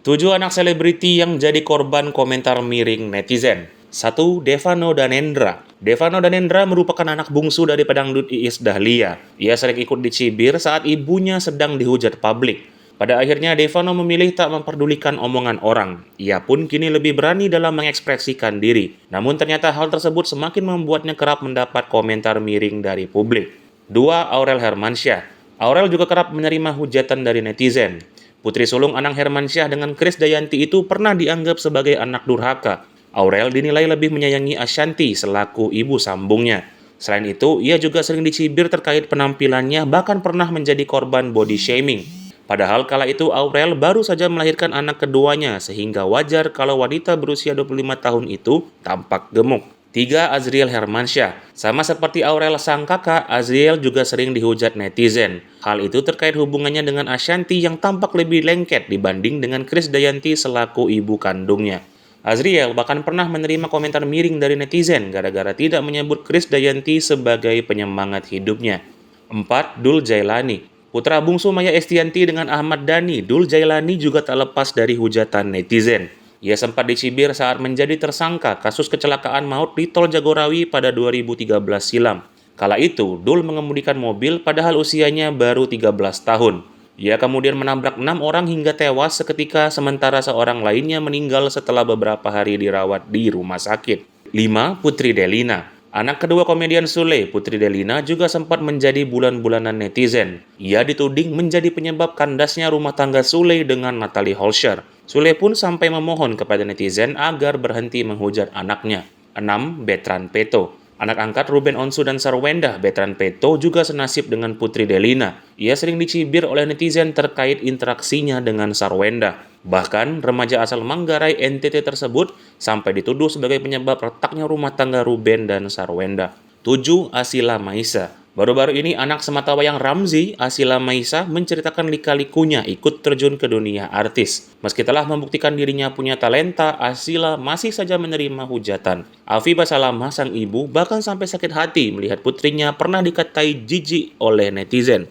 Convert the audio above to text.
7 anak selebriti yang jadi korban komentar miring netizen. 1. Devano Danendra. Devano Danendra merupakan anak bungsu dari pedangdut Iis Dahlia. Ia sering ikut dicibir saat ibunya sedang dihujat publik. Pada akhirnya Devano memilih tak memperdulikan omongan orang. Ia pun kini lebih berani dalam mengekspresikan diri. Namun ternyata hal tersebut semakin membuatnya kerap mendapat komentar miring dari publik. 2. Aurel Hermansyah. Aurel juga kerap menerima hujatan dari netizen. Putri sulung Anang Hermansyah dengan Krisdayanti itu pernah dianggap sebagai anak durhaka. Aurel dinilai lebih menyayangi Ashanti selaku ibu sambungnya. Selain itu, ia juga sering dicibir terkait penampilannya, bahkan pernah menjadi korban body shaming. Padahal kala itu Aurel baru saja melahirkan anak keduanya, sehingga wajar kalau wanita berusia 25 tahun itu tampak gemuk. 3. Azriel Hermansyah. Sama seperti Aurel sang kakak, Azriel juga sering dihujat netizen. Hal itu terkait hubungannya dengan Ashanti yang tampak lebih lengket dibanding dengan Krisdayanti selaku ibu kandungnya. Azriel bahkan pernah menerima komentar miring dari netizen gara-gara tidak menyebut Krisdayanti sebagai penyemangat hidupnya. 4. Dul Jailani. Putra bungsu Maya Estianty dengan Ahmad Dhani, Dul Jailani juga tak lepas dari hujatan netizen. Ia sempat dicibir saat menjadi tersangka kasus kecelakaan maut di Tol Jagorawi pada 2013 silam. Kala itu, Dul mengemudikan mobil padahal usianya baru 13 tahun. Ia kemudian menabrak 6 orang hingga tewas seketika, sementara seorang lainnya meninggal setelah beberapa hari dirawat di rumah sakit. 5. Putri Delina. Anak kedua komedian Sule, Putri Delina, juga sempat menjadi bulan-bulanan netizen. Ia dituding menjadi penyebab kandasnya rumah tangga Sule dengan Natalie Holscher. Sule pun sampai memohon kepada netizen agar berhenti menghujat anaknya. 6. Betran Peto. Anak angkat Ruben Onsu dan Sarwenda, Betran Peto, juga senasib dengan Putri Delina. Ia sering dicibir oleh netizen terkait interaksinya dengan Sarwenda. Bahkan, remaja asal Manggarai NTT tersebut sampai dituduh sebagai penyebab retaknya rumah tangga Ruben dan Sarwenda. 7. Asila Maisa. Baru-baru ini anak sematawayang Ramzy, Asila Maisa, menceritakan lika-likunya ikut terjun ke dunia artis. Meski telah membuktikan dirinya punya talenta, Asila masih saja menerima hujatan. Afiba Salamah, sang ibu, bahkan sampai sakit hati melihat putrinya pernah dikatai jijik oleh netizen.